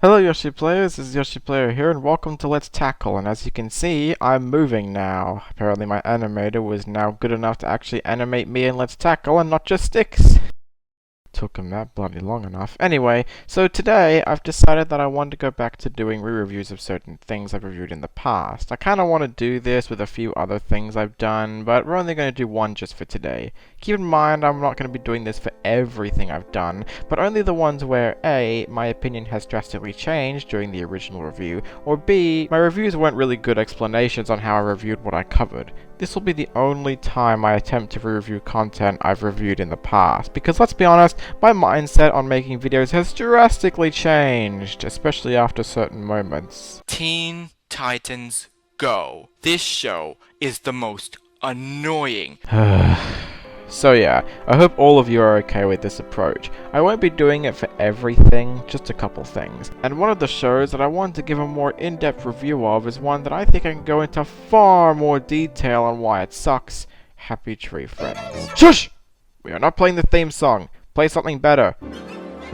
Hello Yoshi players, this is Yoshi Player here and welcome to Let's Tackle, and as you can see, I'm moving now. Apparently my animator was now good enough to actually animate me in Let's Tackle and not just sticks. Took him that bloody long enough. Anyway, so today I've decided that I want to go back to doing re-reviews of certain things I've reviewed in the past. I kind of want to do this with a few other things I've done, but we're only going to do one just for today. Keep in mind I'm not going to be doing this for everything I've done, but only the ones where A, my opinion has drastically changed during the original review, or B, my reviews weren't really good explanations on how I reviewed what I covered. This will be the only time I attempt to re-review content I've reviewed in the past, because let's be honest, my mindset on making videos has drastically changed, especially after certain moments. Teen Titans Go. This show is the most annoying. So yeah, I hope all of you are okay with this approach. I won't be doing it for everything, just a couple things. And one of the shows that I want to give a more in-depth review of is one that I think I can go into far more detail on why it sucks. Happy Tree Friends. Shush! We are not playing the theme song. Play something better.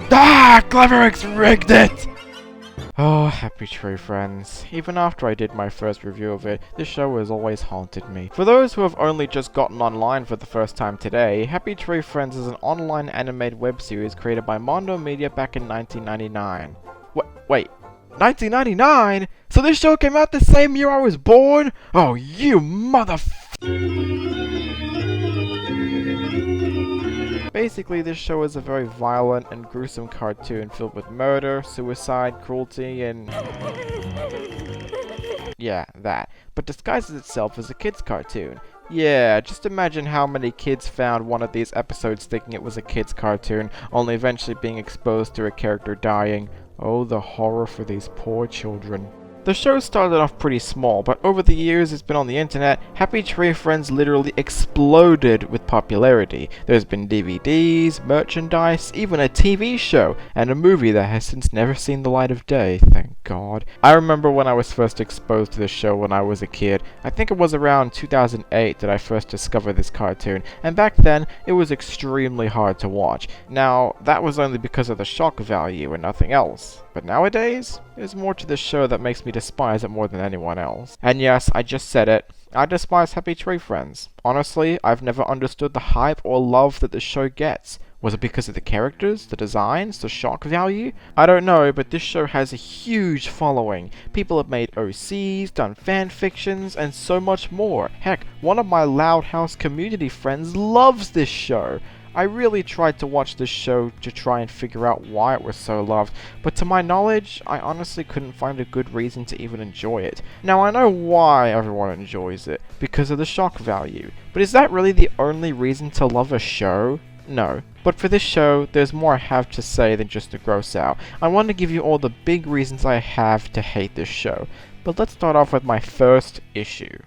Ah! Cleverix rigged it! Oh, Happy Tree Friends. Even after I did my first review of it, this show has always haunted me. For those who have only just gotten online for the first time today, Happy Tree Friends is an online animated web series created by Mondo Media back in 1999. Wait, 1999? So this show came out the same year I was born? Oh, you Basically, this show is a very violent and gruesome cartoon filled with murder, suicide, cruelty, and... yeah, that. But disguises itself as a kid's cartoon. Yeah, just imagine how many kids found one of these episodes thinking it was a kid's cartoon, only eventually being exposed to a character dying. Oh, the horror for these poor children. The show started off pretty small, but over the years it's been on the internet, Happy Tree Friends literally exploded with popularity. There's been DVDs, merchandise, even a TV show, and a movie that has since never seen the light of day, thank God. I remember when I was first exposed to this show when I was a kid. I think it was around 2008 that I first discovered this cartoon, and back then it was extremely hard to watch. Now, that was only because of the shock value and nothing else. But nowadays, there's more to this show that makes me despise it more than anyone else. And yes, I just said it. I despise Happy Tree Friends. Honestly, I've never understood the hype or love that the show gets. Was it because of the characters, the designs, the shock value? I don't know, but this show has a huge following. People have made OCs, done fan fictions, and so much more. Heck, one of my Loud House community friends loves this show. I really tried to watch this show to try and figure out why it was so loved, but to my knowledge, I honestly couldn't find a good reason to even enjoy it. Now I know why everyone enjoys it, because of the shock value, but is that really the only reason to love a show? No. But for this show, there's more I have to say than just to gross out. I want to give you all the big reasons I have to hate this show. But let's start off with my first issue.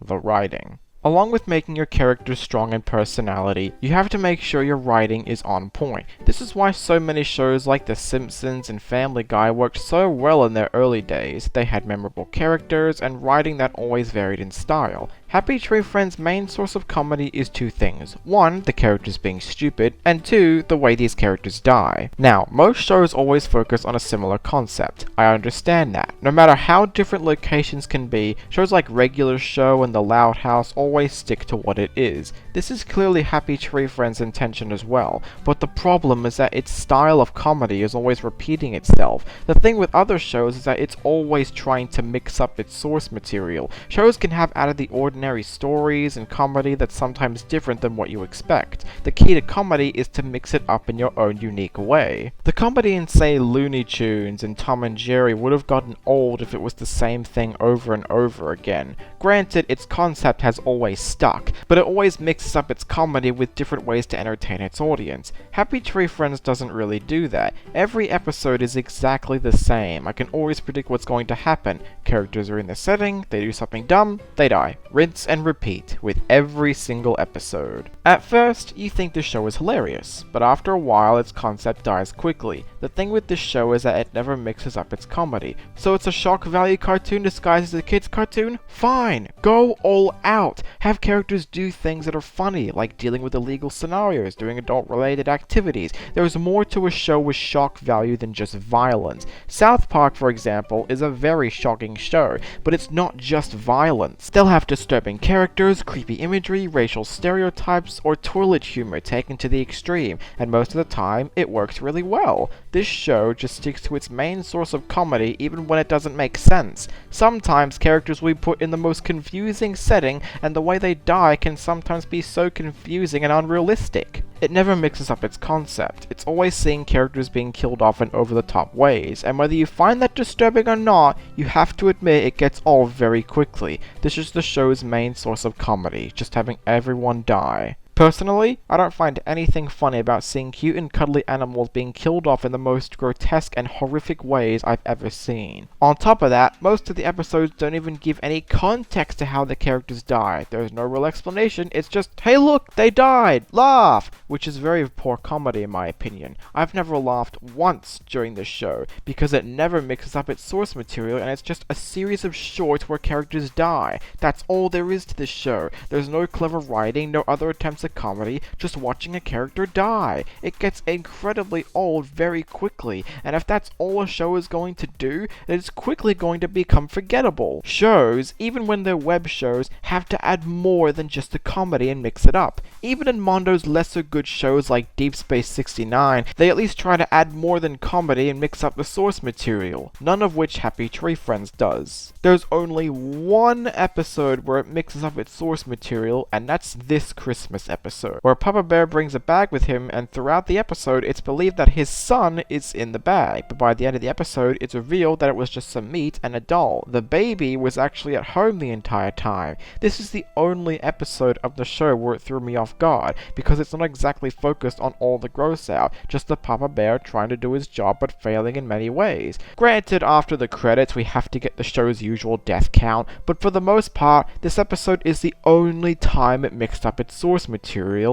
The writing. Along with making your characters strong in personality, you have to make sure your writing is on point. This is why so many shows like The Simpsons and Family Guy worked so well in their early days. They had memorable characters and writing that always varied in style. Happy Tree Friends' main source of comedy is two things. One, the characters being stupid, and two, the way these characters die. Now, most shows always focus on a similar concept. I understand that. No matter how different locations can be, shows like Regular Show and The Loud House always stick to what it is. This is clearly Happy Tree Friends' intention as well, but the problem is that its style of comedy is always repeating itself. The thing with other shows is that it's always trying to mix up its source material. Shows can have out of the ordinary stories and comedy that's sometimes different than what you expect. The key to comedy is to mix it up in your own unique way. The comedy in, say, Looney Tunes and Tom and Jerry would have gotten old if it was the same thing over and over again. Granted, its concept has always stuck, but it always mixes up its comedy with different ways to entertain its audience. Happy Tree Friends doesn't really do that. Every episode is exactly the same. I can always predict what's going to happen. Characters are in the setting, they do something dumb, they die. Rinse and repeat with every single episode. At first, you think the show is hilarious, but after a while its concept dies quickly. The thing with this show is that it never mixes up its comedy. So it's a shock value cartoon disguised as a kid's cartoon? Fine! Go all out! Have characters do things that are funny, like dealing with illegal scenarios, doing adult-related activities. There's more to a show with shock value than just violence. South Park, for example, is a very shocking show, but it's not just violence. They'll have disturbing characters, creepy imagery, racial stereotypes, or toilet humor taken to the extreme, and most of the time, it works really well. This show just sticks to its main source of comedy even when it doesn't make sense. Sometimes characters will be put in the most confusing setting, and the way they die can sometimes be so confusing and unrealistic. It never mixes up its concept. It's always seeing characters being killed off in over-the-top ways, and whether you find that disturbing or not, you have to admit it gets old very quickly. This is the show's main source of comedy, just having everyone die. Personally, I don't find anything funny about seeing cute and cuddly animals being killed off in the most grotesque and horrific ways I've ever seen. On top of that, most of the episodes don't even give any context to how the characters die. There's no real explanation, it's just, hey look, they died! Laugh! Which is very poor comedy in my opinion. I've never laughed once during this show, because it never mixes up its source material and it's just a series of shorts where characters die. That's all there is to this show. There's no clever writing, no other attempts at comedy, just watching a character die. It gets incredibly old very quickly, and if that's all a show is going to do, then it's quickly going to become forgettable. Shows, even when they're web shows, have to add more than just the comedy and mix it up. Even in Mondo's lesser good shows like Deep Space 69, they at least try to add more than comedy and mix up the source material, none of which Happy Tree Friends does. There's only one episode where it mixes up its source material, and that's this Christmas episode, where Papa Bear brings a bag with him, and throughout the episode it's believed that his son is in the bag, but by the end of the episode it's revealed that it was just some meat and a doll. The baby was actually at home the entire time. This is the only episode of the show where it threw me off guard, because it's not exactly focused on all the gross out, just the Papa Bear trying to do his job but failing in many ways. Granted, after the credits we have to get the show's usual death count, but for the most part, this episode is the only time it mixed up its source material,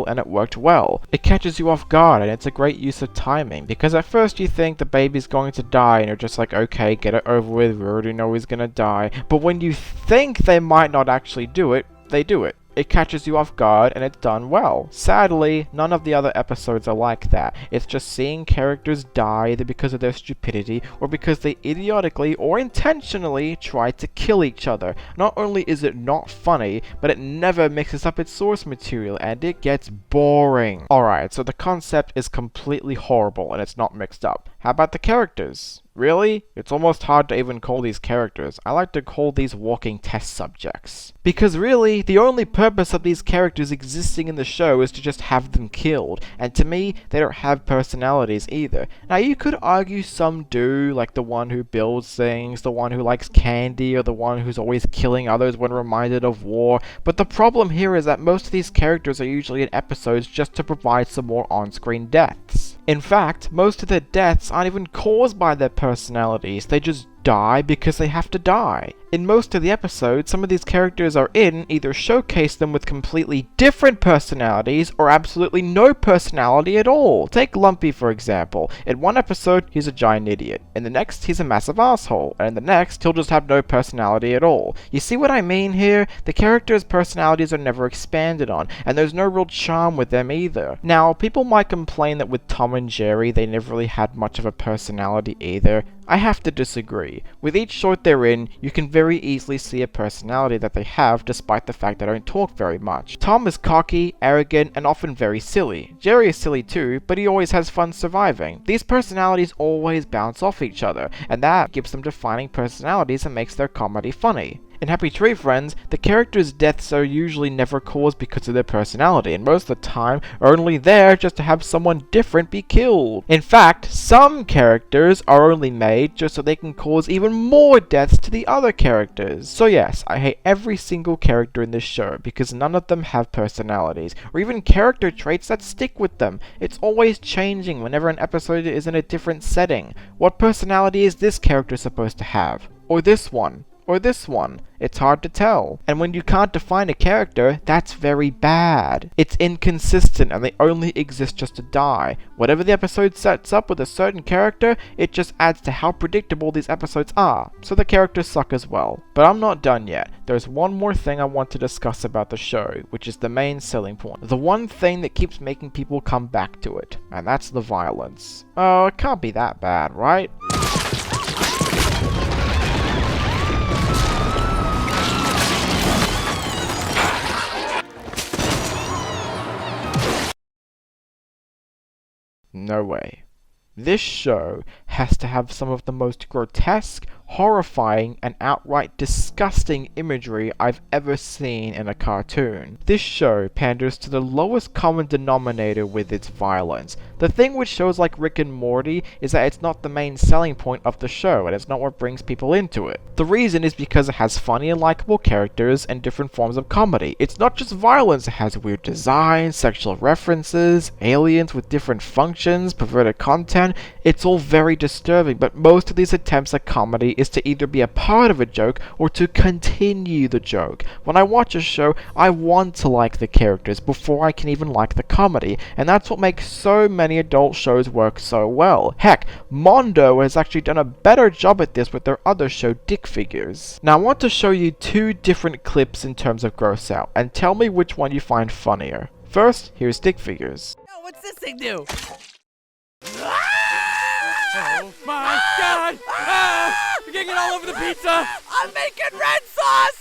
and it worked well. It catches you off guard, and it's a great use of timing, because at first you think the baby's going to die, and you're just like, okay, get it over with, we already know he's gonna die, but when you think they might not actually do it, they do it. It catches you off guard, and it's done well. Sadly, none of the other episodes are like that. It's just seeing characters die either because of their stupidity, or because they idiotically or intentionally try to kill each other. Not only is it not funny, but it never mixes up its source material, and it gets boring. Alright, so the concept is completely horrible, and it's not mixed up. How about the characters? Really? It's almost hard to even call these characters. I like to call these walking test subjects. Because really, the only purpose of these characters existing in the show is to just have them killed, and to me, they don't have personalities either. Now you could argue some do, like the one who builds things, the one who likes candy, or the one who's always killing others when reminded of war, but the problem here is that most of these characters are usually in episodes just to provide some more on-screen deaths. In fact, most of their deaths aren't even caused by their personalities, they just die because they have to die. In most of the episodes, some of these characters are in either showcase them with completely different personalities or absolutely no personality at all. Take Lumpy for example. In one episode, he's a giant idiot. In the next, he's a massive asshole. And in the next, he'll just have no personality at all. You see what I mean here? The characters' personalities are never expanded on, and there's no real charm with them either. Now, people might complain that with Tom and Jerry, they never really had much of a personality either. I have to disagree. With each short they're in, you can very easily see a personality that they have despite the fact they don't talk very much. Tom is cocky, arrogant, and often very silly. Jerry is silly too, but he always has fun surviving. These personalities always bounce off each other, and that gives them defining personalities and makes their comedy funny. In Happy Tree Friends, the characters' deaths are usually never caused because of their personality, and most of the time are only there just to have someone different be killed. In fact, some characters are only made just so they can cause even more deaths to the other characters. So yes, I hate every single character in this show because none of them have personalities, or even character traits that stick with them. It's always changing whenever an episode is in a different setting. What personality is this character supposed to have? Or this one? Or this one, it's hard to tell. And when you can't define a character, that's very bad. It's inconsistent and they only exist just to die. Whatever the episode sets up with a certain character, it just adds to how predictable these episodes are, so the characters suck as well. But I'm not done yet. There's one more thing I want to discuss about the show, which is the main selling point. The one thing that keeps making people come back to it, and that's the violence. Oh, it can't be that bad, right? No way. This show has to have some of the most grotesque, horrifying, and outright disgusting imagery I've ever seen in a cartoon. This show panders to the lowest common denominator with its violence. The thing with shows like Rick and Morty is that it's not the main selling point of the show, and it's not what brings people into it. The reason is because it has funny and likable characters and different forms of comedy. It's not just violence, it has weird designs, sexual references, aliens with different functions, perverted content. It's all very disturbing, but most of these attempts at comedy is to either be a part of a joke or to continue the joke. When I watch a show, I want to like the characters before I can even like the comedy, and that's what makes so many adult shows work so well. Heck, Mondo has actually done a better job at this with their other show, Dick Figures. Now I want to show you two different clips in terms of gross out, and tell me which one you find funnier. First, here's Dick Figures. Oh, what's this thing do? Oh my god! You're getting it all over the pizza! I'm making red sauce!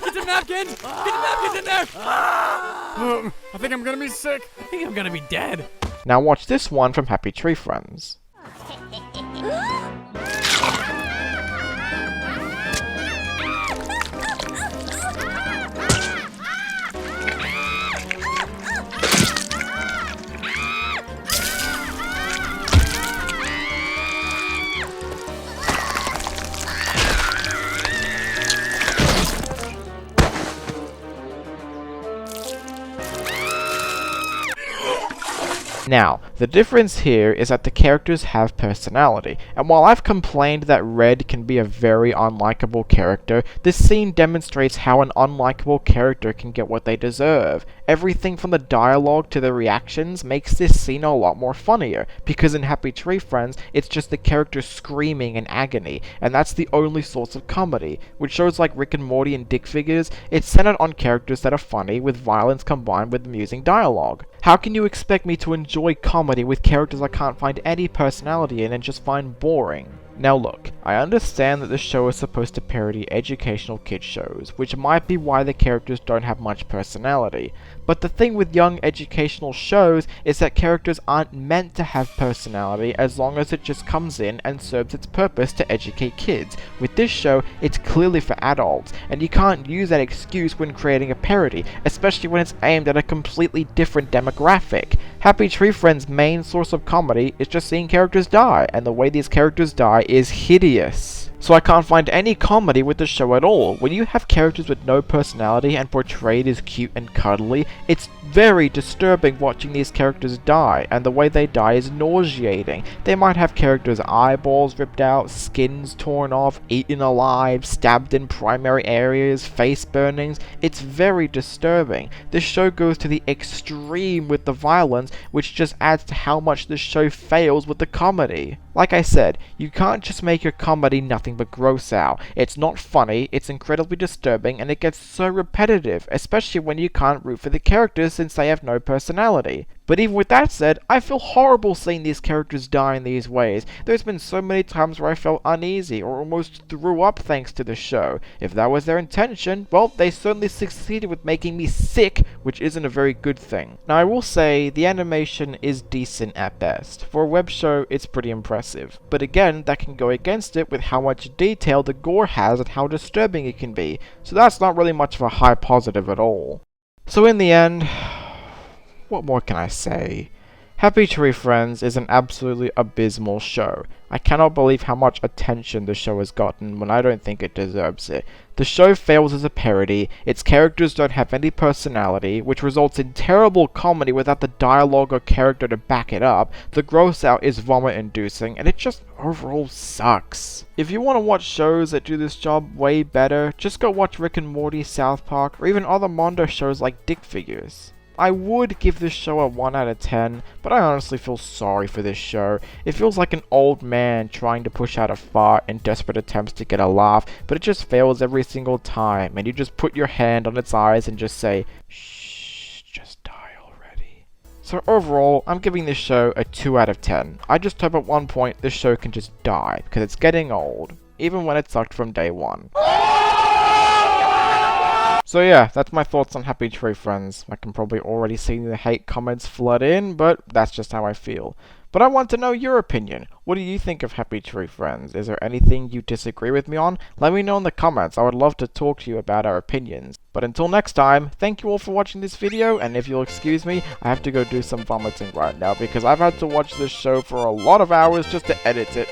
Get some napkins! Get some napkins in there! I think I'm gonna be sick. I think I'm gonna be dead. Now watch this one from Happy Tree Friends. Now, the difference here is that the characters have personality, and while I've complained that Red can be a very unlikable character, this scene demonstrates how an unlikable character can get what they deserve. Everything from the dialogue to the reactions makes this scene a lot more funnier, because in Happy Tree Friends, it's just the character screaming in agony, and that's the only source of comedy. With shows like Rick and Morty and Dick Figures, it's centered on characters that are funny with violence combined with amusing dialogue. How can you expect me to enjoy comedy with characters I can't find any personality in and just find boring? Now look, I understand that this show is supposed to parody educational kids shows, which might be why the characters don't have much personality. But the thing with young educational shows is that characters aren't meant to have personality as long as it just comes in and serves its purpose to educate kids. With this show, it's clearly for adults, and you can't use that excuse when creating a parody, especially when it's aimed at a completely different demographic. Happy Tree Friends' main source of comedy is just seeing characters die, and the way these characters die is hideous. So I can't find any comedy with the show at all. When you have characters with no personality and portrayed as cute and cuddly, it's very disturbing watching these characters die, and the way they die is nauseating. They might have characters' eyeballs ripped out, skins torn off, eaten alive, stabbed in primary areas, face burnings. It's very disturbing. This show goes to the extreme with the violence, which just adds to how much this show fails with the comedy. Like I said, you can't just make your comedy nothing but gross out. It's not funny, it's incredibly disturbing, and it gets so repetitive, especially when you can't root for the characters since they have no personality. But even with that said, I feel horrible seeing these characters die in these ways. There's been so many times where I felt uneasy or almost threw up thanks to the show. If that was their intention, well, they certainly succeeded with making me sick, which isn't a very good thing. Now I will say, the animation is decent at best. For a web show, it's pretty impressive. But again, that can go against it with how much detail the gore has and how disturbing it can be. So that's not really much of a high positive at all. So in the end, what more can I say? Happy Tree Friends is an absolutely abysmal show. I cannot believe how much attention the show has gotten when I don't think it deserves it. The show fails as a parody, its characters don't have any personality, which results in terrible comedy without the dialogue or character to back it up, the gross out is vomit inducing, and it just overall sucks. If you want to watch shows that do this job way better, just go watch Rick and Morty, South Park, or even other Mondo shows like Dick Figures. I would give this show a 1 out of 10, but I honestly feel sorry for this show. It feels like an old man trying to push out a fart in desperate attempts to get a laugh, but it just fails every single time, and you just put your hand on its eyes and just say, shh, just die already. So overall, I'm giving this show a 2 out of 10. I just hope at one point this show can just die, because it's getting old, even when it sucked from day one. So yeah, that's my thoughts on Happy Tree Friends. I can probably already see the hate comments flood in, but that's just how I feel. But I want to know your opinion. What do you think of Happy Tree Friends? Is there anything you disagree with me on? Let me know in the comments. I would love to talk to you about our opinions. But until next time, thank you all for watching this video, and if you'll excuse me, I have to go do some vomiting right now because I've had to watch this show for a lot of hours just to edit it.